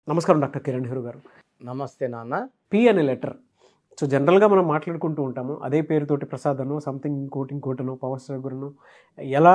నమస్కారం డాక్టర్ కిరణ్ నెహ్రూ గారు. నమస్తే నాన్న. పి అనే లెటర్. సో జనరల్గా మనం మాట్లాడుకుంటూ ఉంటాము అదే పేరుతోటి ప్రసాద్ అనో సంథింగ్ ఇంకోటనో పవర్ స్టార్ గురనో ఎలా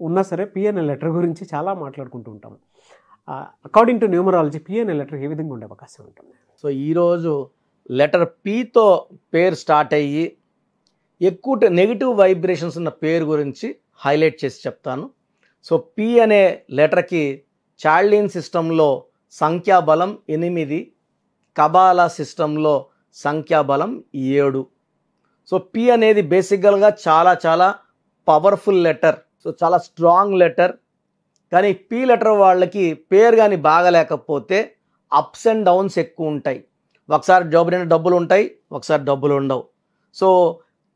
ఉన్నా సరే పి అనే లెటర్ గురించి చాలా మాట్లాడుకుంటూ ఉంటాము. అకార్డింగ్ టు న్యూమరాలజీ పి అనే లెటర్ ఏ విధంగా ఉండే అవకాశం ఉంటుంది? సో ఈరోజు లెటర్ పితో పేరు స్టార్ట్ అయ్యి ఎక్కువ నెగిటివ్ వైబ్రేషన్స్ ఉన్న పేరు గురించి హైలైట్ చేసి చెప్తాను. సో పి అనే లెటర్కి చార్లిన్ సిస్టంలో సంఖ్యాబలం 8, కబాలా సిస్టంలో సంఖ్యాబలం 7. సో పి అనేది బేసికల్గా చాలా పవర్ఫుల్ లెటర్. సో చాలా స్ట్రాంగ్ లెటర్. కానీ పి లెటర్ వాళ్ళకి పేరు కానీ బాగలేకపోతే అప్స్ అండ్ డౌన్స్ ఎక్కువ ఉంటాయి. ఒకసారి జాబ్ నిండా డబ్బులు ఉంటాయి, ఒకసారి డబ్బులు ఉండవు. సో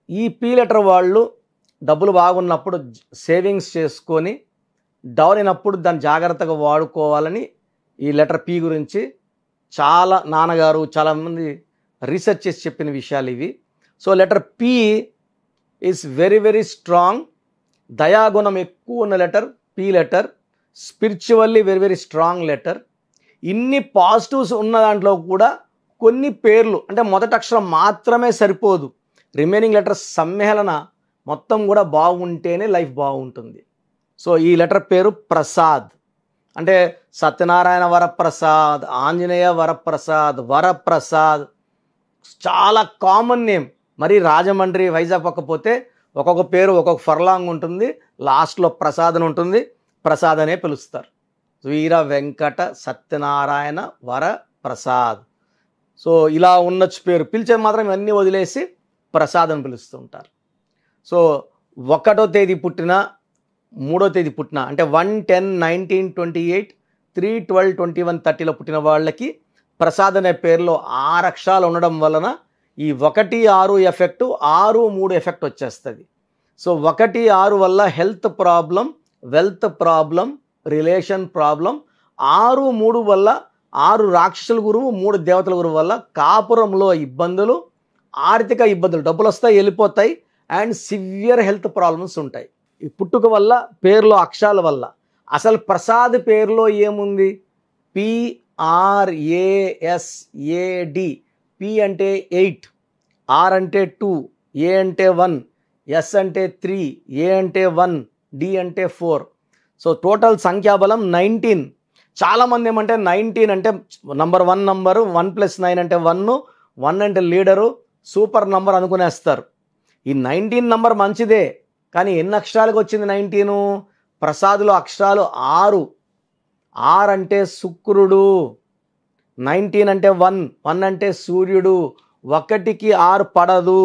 ఈ పి లెటర్ వాళ్ళు డబ్బులు బాగున్నప్పుడు సేవింగ్స్ చేసుకొని డౌన్ అయినప్పుడు దాన్ని జాగ్రత్తగా వాడుకోవాలని ఈ లెటర్ పి గురించి చాలా నాన్నగారు చాలామంది రీసెర్చ్ చేసి చెప్పిన విషయాలు ఇవి. So letter P is very strong. దయాగుణం ఎక్కువ ఉన్న letter P letter. Spiritually very strong letter. ఇన్ని పాజిటివ్స్ ఉన్న దాంట్లో కూడా కొన్ని పేర్లు అంటే మొదటి అక్షరం మాత్రమే సరిపోదు. రిమైనింగ్ లెటర్స్ సమ్మేళన మొత్తం కూడా బాగుంటేనే లైఫ్ బాగుంటుంది. సో ఈ లెటర్ పేరు ప్రసాద్. అంటే సత్యనారాయణ వరప్రసాద్, ఆంజనేయ వరప్రసాద్, వరప్రసాద్ చాలా కామన్ నేమ్. మరి రాజమండ్రి, వైజాగ్ పక్కపోతే ఒక్కొక్క పేరు ఒక్కొక్క ఫర్లాంగ్ ఉంటుంది, లాస్ట్లో ప్రసాద్ అని ఉంటుంది, ప్రసాద్ అనే పిలుస్తారు. వీర వెంకట సత్యనారాయణ వరప్రసాద్. సో ఇలా ఉండొచ్చు పేరు. పిలిచే మాత్రం ఇవన్నీ వదిలేసి ప్రసాద్ అని పిలుస్తూ ఉంటారు. సో 1వ తేదీ పుట్టిన, 3వ తేదీ పుట్టిన అంటే 1/10/1928, 3/12/2130లో పుట్టిన వాళ్ళకి ప్రసాద్ అనే పేరులో 6 అక్షరాలు ఉండడం వలన ఈ 1, 6 ఎఫెక్ట్ 6, 3 ఎఫెక్ట్ వచ్చేస్తుంది. సో 1, 6 వల్ల health problem, wealth problem, relation problem. 6, 3 వల్ల 6 రాక్షసుల గురువు, 3 దేవతల గురువు వల్ల కాపురంలో ఇబ్బందులు, ఆర్థిక ఇబ్బందులు, డబ్బులు వస్తాయి వెళ్ళిపోతాయి, అండ్ సివియర్ హెల్త్ ప్రాబ్లమ్స్ ఉంటాయి. ఈ పుట్టుక వల్ల పేరులో అక్షరాల వల్ల. అసలు ప్రసాద్ పేరులో ఏముంది? PRASAD. పి అంటే 8, ఆర్ అంటే 2, ఏ అంటే 1, ఎస్ అంటే 3, ఏ అంటే 1, డి అంటే 4. సో టోటల్ సంఖ్యాబలం 19. చాలామంది ఏమంటే 19 అంటే నంబర్ 1 నంబరు, 1 + 9 అంటే 1, 1 అంటే లీడరు, సూపర్ నంబర్ అనుకునేస్తారు. ఈ 19 నంబర్ మంచిదే, కానీ ఎన్ని అక్షరాలకు వచ్చింది 19? ప్రసాద్లో అక్షరాలు 6. ఆర్ అంటే శుక్రుడు, 19 అంటే 1, 1 అంటే సూర్యుడు, 1కి 6 పడదు.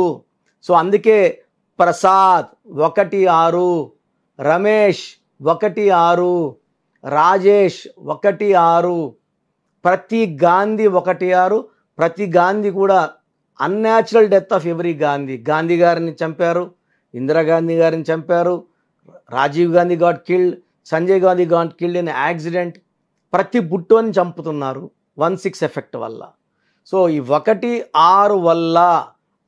సో అందుకే ప్రసాద్ 1, 6, రమేష్ 1, 6, రాజేష్ 1, 6, ప్రతి గాంధీ 1, 6. ప్రతి గాంధీ కూడా unnatural death of every Gandhi. Gandhi గారిని చంపారు, ఇందిరాగాంధీ గారిని చంపారు, Rajiv Gandhi got killed, Sanjay Gandhi got killed in accident. ప్రతి బుట్టోని చంపుతున్నారు 1/6 ఎఫెక్ట్ వల్ల. సో ఈ 1, 6 వల్ల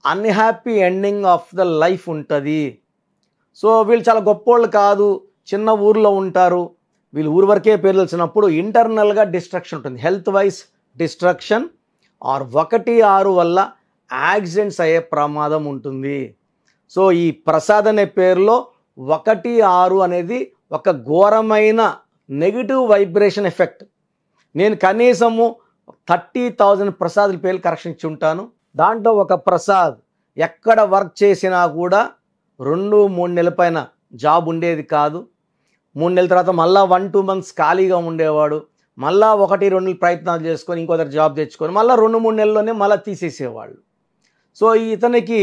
unhappy ending of the life ఉంటుంది. సో వీళ్ళు చాలా గొప్పోళ్ళు కాదు, చిన్న ఊర్లో ఉంటారు, వీళ్ళు ఊరు వరకే పేరు తెలిసినప్పుడు ఇంటర్నల్గా డిస్ట్రక్షన్ ఉంటుంది, హెల్త్ వైజ్ డిస్ట్రక్షన్. ఆర్ 1, 6 వల్ల యాక్సిడెంట్స్ అయ్యే ప్రమాదం ఉంటుంది. సో ఈ ప్రసాద్ అనే పేరులో 1, 6 అనేది ఒక ఘోరమైన నెగిటివ్ వైబ్రేషన్ ఎఫెక్ట్. నేను కనీసము 30,000 ప్రసాద్ పేర్లు కరెక్షన్ ఇచ్చి ఉంటాను. దాంట్లో ఒక ప్రసాద్ ఎక్కడ వర్క్ చేసినా కూడా 2-3 నెలల పైన జాబ్ ఉండేది కాదు. 3 నెలల తర్వాత మళ్ళీ 1-2 మంత్స్ ఖాళీగా ఉండేవాడు. మళ్ళీ 1-2 ప్రయత్నాలు చేసుకొని ఇంకో దగ్గర జాబ్ తెచ్చుకొని మళ్ళీ 2-3 నెలల్లోనే మళ్ళీ తీసేసేవాళ్ళు. సో ఇతనికి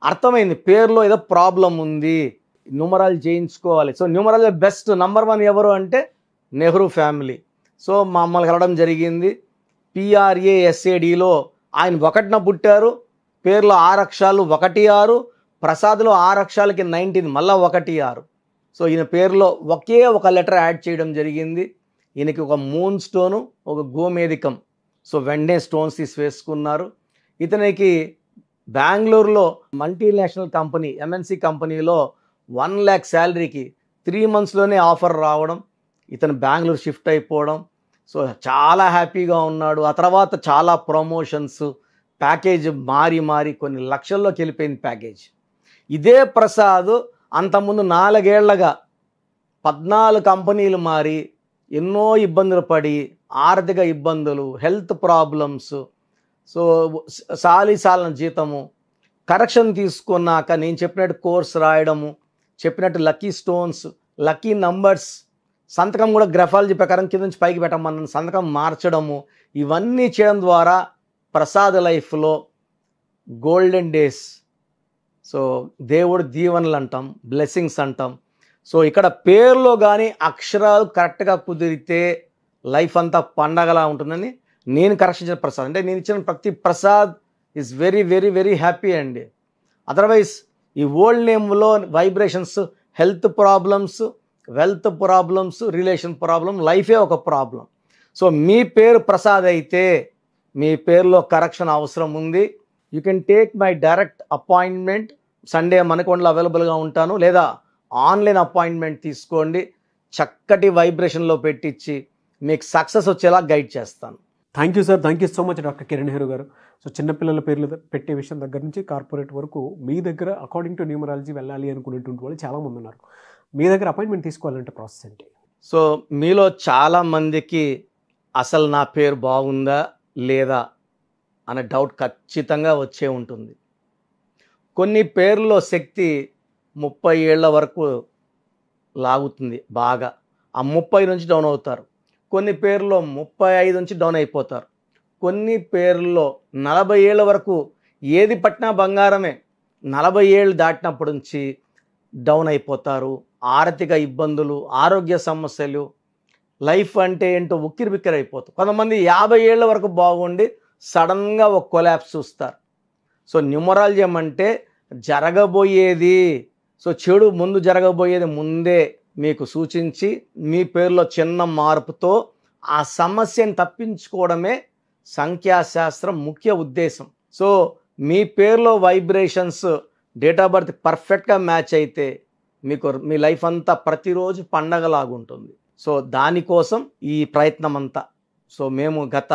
అర్థమైంది పేరులో ఏదో ప్రాబ్లం ఉంది, న్యూమరాలజీ చేయించుకోవాలి. సో న్యూమరాలజీ బెస్ట్ నంబర్ 1 ఎవరు అంటే నెహ్రూ ఫ్యామిలీ. సో మమ్మల్ని కలవడం జరిగింది. PRASADలో ఆయన 1న పుట్టారు, పేరులో 6 అక్షరాలు 1, 6, ప్రసాద్లో 6 అక్షరాలకి 19 మళ్ళీ 1, 6. సో ఈయన పేరులో ఒకే ఒక లెటర్ యాడ్ చేయడం జరిగింది. ఈయనకి ఒక మూన్ స్టోను, ఒక గోమేధికం. సో వెంటనే స్టోన్స్ తీసి వేసుకున్నారు. ఇతనికి బెంగళూరులో మల్టీనేషనల్ కంపెనీ, MNC కంపెనీలో 1 lakh శాలరీకి 3 monthsలోనే ఆఫర్ రావడం, ఇతను బెంగళూరు షిఫ్ట్ అయిపోవడం. సో చాలా హ్యాపీగా ఉన్నాడు. ఆ తర్వాత చాలా ప్రమోషన్స్, ప్యాకేజ్ మారి మారి కొన్ని లక్షల్లోకి వెళ్ళిపోయింది ప్యాకేజ్. ఇదే ప్రసాద్ అంతకుముందు 4 ఏళ్లగా 14 కంపెనీలు మారి ఎన్నో ఇబ్బందులు పడి, ఆర్థిక ఇబ్బందులు, హెల్త్ ప్రాబ్లమ్స్, సో సాలిసాలన జీతము, కరెక్షన్ తీసుకున్నాక నేను చెప్పినట్టు కోర్స్ రాయడము, చెప్పినట్టు లక్కీ స్టోన్స్, లక్కీ నంబర్స్, సంతకం కూడా గ్రఫాలజీ ప్రకారం కింద నుంచి పైకి పెట్టమన్న సంతకం మార్చడము, ఇవన్నీ చేయడం ద్వారా ప్రసాద్ లైఫ్లో గోల్డెన్ డేస్. సో దేవుడు దీవెనలు అంటాం, బ్లెస్సింగ్స్ అంటాం. సో ఇక్కడ పేరులో కానీ అక్షరాలు కరెక్ట్గా కుదిరితే లైఫ్ అంతా పండగలా ఉంటుందని నేను కరెక్షన్ ఇచ్చిన ప్రసాద్. అంటే నేను ఇచ్చిన ప్రతి Prasad is very very very happy అండి. అదర్వైజ్ ఈ ఓల్డ్ నేమ్లో vibrations, health problems, wealth problems, relation problem, లైఫే ఒక ప్రాబ్లం. సో మీ పేరు ప్రసాద్ అయితే మీ పేరులో కరెక్షన్ అవసరం ఉంది. You can take my direct appointment. Sunday మనకొండలో అవైలబుల్గా ఉంటాను, లేదా ఆన్లైన్ అపాయింట్మెంట్ తీసుకోండి. చక్కటి వైబ్రేషన్లో పెట్టించి మీకు సక్సెస్ వచ్చేలా గైడ్ చేస్తాను. Thank you sir, thank you so much doctor Kiran Nehru గారు. సో చిన్నపిల్లల పేర్లు పెట్టే విషయం దగ్గర నుంచి కార్పొరేట్ వరకు మీ దగ్గర అకార్డింగ్ టు న్యూమరాలజీ వెళ్ళాలి అనుకునేటువంటి వాళ్ళు చాలామంది ఉన్నారు. మీ దగ్గర అపాయింట్మెంట్ తీసుకోవాలంటే ప్రాసెస్ ఏంటి? సో మీలో చాలామందికి అసలు నా పేరు బాగుందా లేదా అనే డౌట్ ఖచ్చితంగా వచ్చే ఉంటుంది. కొన్ని పేర్లలో శక్తి 30 ఏళ్ల వరకు లాగుతుంది బాగా, ఆ 30 నుంచి డౌన్ అవుతారు. కొన్ని పేర్లలో 35 నుంచి డౌన్ అయిపోతారు. కొన్ని పేర్లలో 40 ఏళ్ళ వరకు ఏది పట్టినా బంగారమే, 40 ఏళ్ళు దాటినప్పటి నుంచి డౌన్ అయిపోతారు. ఆర్థిక ఇబ్బందులు, ఆరోగ్య సమస్యలు, లైఫ్ అంటే ఏంటో ఉక్కిరి బిక్కిరి అయిపోతారు. కొంతమంది 50 ఏళ్ళ వరకు బాగుండి సడన్గా ఒక కొలాప్స్ చూస్తారు. సో న్యూమరాలజీ అంటే జరగబోయేది, సో చెడు ముందు జరగబోయేది ముందే మీకు సూచించి మీ పేరులో చిన్న మార్పుతో ఆ సమస్యను తప్పించుకోవడమే సంఖ్యాశాస్త్రం ముఖ్య ఉద్దేశం. సో మీ పేరులో వైబ్రేషన్స్, డేట్ ఆఫ్ బర్త్ పర్ఫెక్ట్గా మ్యాచ్ అయితే మీకు మీ లైఫ్ అంతా ప్రతిరోజు పండగలాగుంటుంది. సో దానికోసం ఈ ప్రయత్నం అంతా. సో మేము గత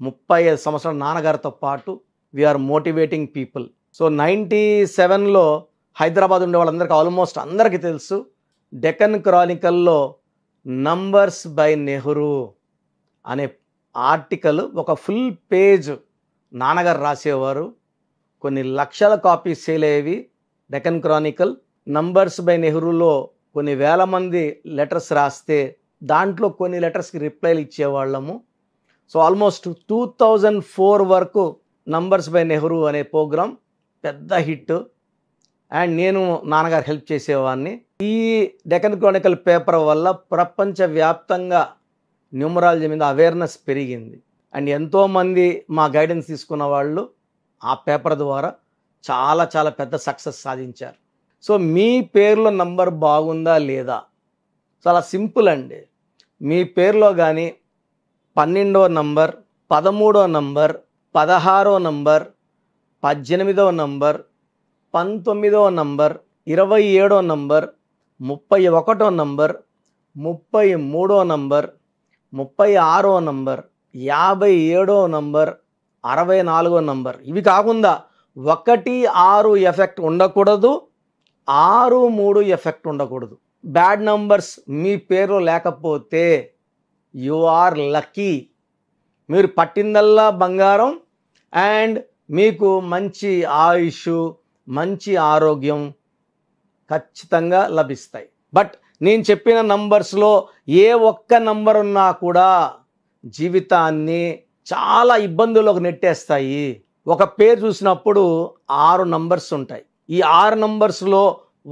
35 సంవత్సరాల నాన్నగారితో పాటు వీఆర్ మోటివేటింగ్ పీపుల్. సో 97లో హైదరాబాద్ ఉండే వాళ్ళందరికీ, ఆల్మోస్ట్ అందరికీ తెలుసు, డెక్కన్ క్రానికల్లో నంబర్స్ బై నెహ్రూ అనే ఆర్టికల్ ఒక ఫుల్ పేజ్ నాన్నగారు రాసేవారు. కొన్ని లక్షల కాపీస్ సేల్ అయ్యేవి. డెక్కన్ క్రానికల్ నంబర్స్ బై నెహ్రూలో కొన్ని వేల మంది లెటర్స్ రాస్తే దాంట్లో కొన్ని లెటర్స్కి రిప్లైలు ఇచ్చేవాళ్ళము. సో ఆల్మోస్ట్ 2004 వరకు నంబర్స్ బై నెహ్రూ అనే ప్రోగ్రాం పెద్ద హిట్. అండ్ నేను నాన్నగారు హెల్ప్ చేసేవాడిని. ఈ డెక్కన్ క్రానికల్ పేపర్ వల్ల ప్రపంచవ్యాప్తంగా న్యూమరాలజీ మీద అవేర్నెస్ పెరిగింది. అండ్ ఎంతోమంది మా గైడెన్స్ తీసుకున్న వాళ్ళు ఆ పేపర్ ద్వారా చాలా చాలా పెద్ద సక్సెస్ సాధించారు. సో మీ పేరులో నంబర్ బాగుందా లేదా? చాలా సింపుల్ అండి. మీ పేరులో కానీ 12వ నంబర్, 13వ నంబర్, 16వ నంబర్, 18వ నంబర్, 19వ నంబర్, 27వ నంబర్, 31వ నంబర్, 33వ నంబర్, 36వ నంబర్, 57వ నంబర్, 64వ నంబర్, ఇవి కాకుండా 1, 6 ఎఫెక్ట్ ఉండకూడదు, 6, 3 ఎఫెక్ట్ ఉండకూడదు. బ్యాడ్ నంబర్స్ మీ పేరులో లేకపోతే యు ఆర్ లక్కీ. మీరు పట్టిందల్లా బంగారం అండ్ మీకు మంచి ఆయుష్, మంచి ఆరోగ్యం ఖచ్చితంగా లభిస్తాయి. బట్ నేను చెప్పిన నంబర్స్లో ఏ ఒక్క నంబర్ ఉన్నా కూడా జీవితాన్ని చాలా ఇబ్బందుల్లోకి నెట్టేస్తాయి. ఒక పేరు చూసినప్పుడు 6 నంబర్స్ ఉంటాయి. ఈ 6 నంబర్స్లో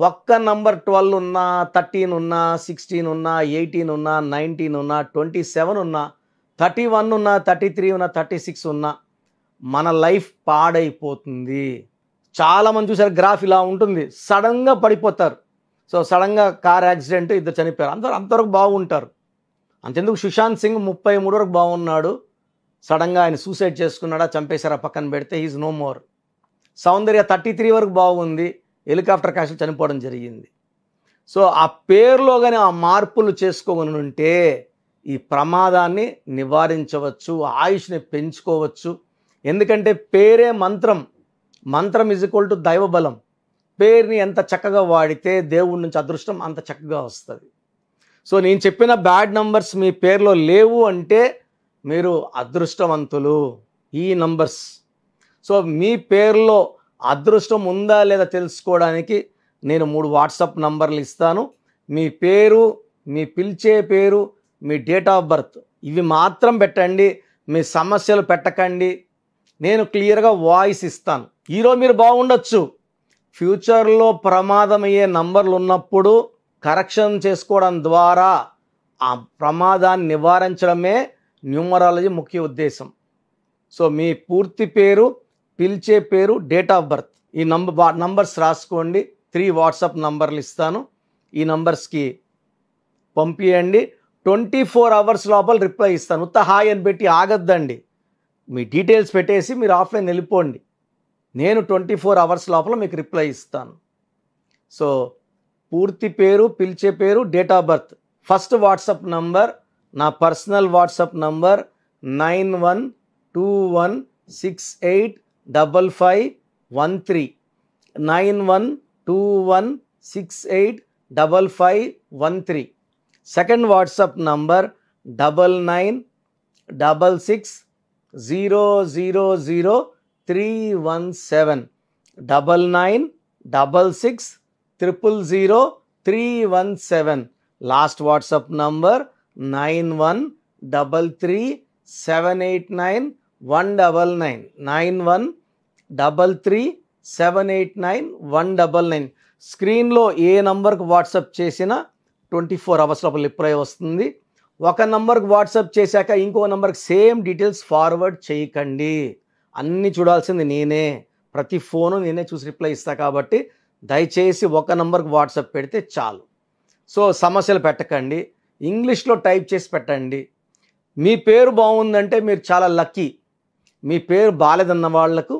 ఒక్క నంబర్ 12 ఉన్నా, 13 ఉన్నా, 16 ఉన్నా, 18 ఉన్నా, 19 ఉన్నా, 27 ఉన్నా, 31 ఉన్నా, 33 ఉన్నా, 36 ఉన్నా మన లైఫ్ పాడైపోతుంది. చాలామంది చూసారు గ్రాఫ్ ఇలా ఉంటుంది, సడన్గా పడిపోతారు. సో సడన్గా కార్ యాక్సిడెంట్, 2 చనిపోయారు. అంతవరకు బాగుంటారు. అంతెందుకు సుశాంత్ సింగ్ 33 వరకు బాగున్నాడు, సడన్గా ఆయన సూసైడ్ చేసుకున్నాడా, చంపేశారా పక్కన పెడితే, ఈజ్ నో మోర్. సౌందర్య 33 వరకు బాగుంది, హెలికాప్టర్ క్రాష్లో చనిపోవడం జరిగింది. సో ఆ పేరులో కానీ ఆ మార్పులు చేసుకోగలను ఉంటే ఈ ప్రమాదాన్ని నివారించవచ్చు, ఆయుష్ని పెంచుకోవచ్చు. ఎందుకంటే పేరే మంత్రం, మంత్రం ఈజ్ ఈక్వల్ టు దైవబలం. పేరుని ఎంత చక్కగా వాడితే దేవుడి నుంచి అదృష్టం అంత చక్కగా వస్తుంది. సో నేను చెప్పిన బ్యాడ్ నంబర్స్ మీ పేరులో లేవు అంటే మీరు అదృష్టవంతులు. ఈ నంబర్స్. సో మీ పేరులో అదృష్టం ఉందా లేదా తెలుసుకోవడానికి నేను 3 వాట్సాప్ నంబర్లు ఇస్తాను. మీ పేరు, మీ పిలిచే పేరు, మీ డేట్ ఆఫ్ బర్త్ ఇవి మాత్రం పెట్టండి. మీ సమస్యలు పెట్టకండి. నేను క్లియర్గా వాయిస్ ఇస్తాను. ఈరోజు మీరు బాగుండొచ్చు, ఫ్యూచర్లో ప్రమాదం అయ్యే నంబర్లు ఉన్నప్పుడు కరెక్షన్ చేసుకోవడం ద్వారా ఆ ప్రమాదాన్ని నివారించడమే న్యూమరాలజీ ముఖ్య ఉద్దేశం. సో మీ పూర్తి పేరు, పిలిచే పేరు, డేట్ ఆఫ్ బర్త్ ఈ నంబర్స్ రాసుకోండి. 3 వాట్సాప్ నంబర్లు ఇస్తాను. ఈ నంబర్స్కి పంపించండి. 24 అవర్స్ లోపల రిప్లై ఇస్తాను. ఉత్త హాయ్ అని పెట్టి ఆగద్దండి. మీ డీటెయిల్స్ పెట్టేసి మీరు ఆఫ్లైన్ వెళ్ళిపోండి. నేను 24 అవర్స్ లోపల మీకు రిప్లై ఇస్తాను. సో పూర్తి పేరు, పిలిచే పేరు, date of birth. First WhatsApp number నా personal WhatsApp number 9121685513 9121685513. Second WhatsApp number 9966000317 9966000317. Last WhatsApp number 9133789199 9133789199. స్క్రీన్లో ఏ నంబర్కి వాట్సాప్ చేసినా 24 అవర్స్ లోపల రిప్లై వస్తుంది. ఒక నంబర్కి వాట్సాప్ చేశాక ఇంకో నంబర్కి సేమ్ డీటెయిల్స్ ఫార్వర్డ్ చేయకండి. అన్నీ చూడాల్సింది నేనే. ప్రతి ఫోను నేనే చూసి రిప్లై ఇస్తా కాబట్టి దయచేసి ఒక నంబర్కి వాట్సాప్ పెడితే చాలు. సో సమస్యలు పెట్టకండి. ఇంగ్లీష్లో టైప్ చేసి పెట్టండి. మీ పేరు బాగుందంటే మీరు చాలా లక్కీ. మీ పేరు బాలేదన్న వాళ్లకు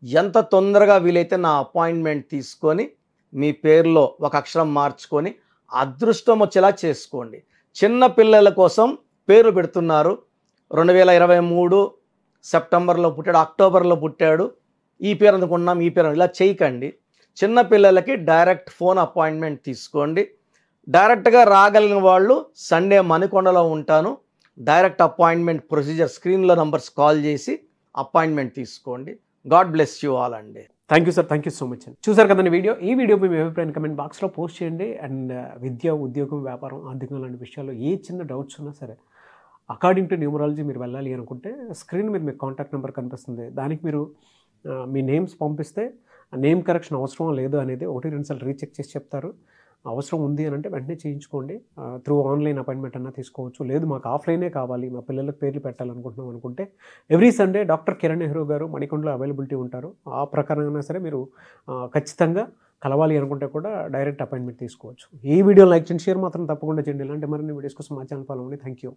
ఎంత తొందరగా వీలైతే నా అపాయింట్మెంట్ తీసుకొని మీ పేరులో ఒక అక్షరం మార్చుకొని అదృష్టం వచ్చేలా చేసుకోండి. చిన్న పిల్లల కోసం పేరు పెడుతున్నారు. 2023 సెప్టెంబర్లో పుట్టాడు, అక్టోబర్లో పుట్టాడు, ఈ పేరు అనుకున్నాం, ఈ పేరు ఇలా చేయకండి. చిన్న పిల్లలకి డైరెక్ట్ ఫోన్ అపాయింట్మెంట్ తీసుకోండి. డైరెక్ట్గా రాగలిగిన వాళ్ళు సండే మణికొండలో ఉంటాను. డైరెక్ట్ అపాయింట్మెంట్ ప్రొసీజర్ స్క్రీన్లో నంబర్స్ కాల్ చేసి అపాయింట్మెంట్ తీసుకోండి. గాడ్ బ్లెస్ యూ ఆల్ అండి. Thank you sir, thank you so much అండి. చూసారు కదండి వీడియో. ఈ వీడియో మీ అభిప్రాయం కమెంట్ బాక్స్లో పోస్ట్ చేయండి. అండ్ విద్య, ఉద్యోగం, వ్యాపారం, ఆర్థికం లాంటి విషయాల్లో ఏ చిన్న డౌట్స్ ఉన్నా సరే అకార్డింగ్ టు న్యూమరాలజీ మీరు వెళ్ళాలి అనుకుంటే స్క్రీన్ మీద మీకు కాంటాక్ట్ నెంబర్ కనిపిస్తుంది. దానికి మీరు మీ నేమ్స్ పంపిస్తే నేమ్ కరెక్షన్ అవసరం లేదు అనేది 1-2 సార్లు రీచెక్ చేసి చెప్తారు. అవసరం ఉంది అని అంటే వెంటనే చేయించుకోండి. త్రూ ఆన్లైన్ అపాయింట్మెంట్ అన్నా తీసుకోవచ్చు. లేదు మాకు ఆఫ్లైనే కావాలి, మా పిల్లలకు పేర్లు పెట్టాలనుకుంటున్నాం అనుకుంటే every Sunday doctor Kiran Nehru గారు మణికొండలో అవైలబిలిటీ ఉంటారు. ఆ ప్రకారంగా సరే మీరు ఖచ్చితంగా కలవాలి అనుకుంటే కూడా డైరెక్ట్ అపాయింట్మెంట్ తీసుకోవచ్చు. ఈ వీడియో లైక్ చేయండి, షేర్ మాత్రం తప్పకుండా చేయండి. ఇలాంటి మరిన్ని వీడియోస్ కోసం మా ఛానల్ ఫాలో అవ్వండి. Thank you.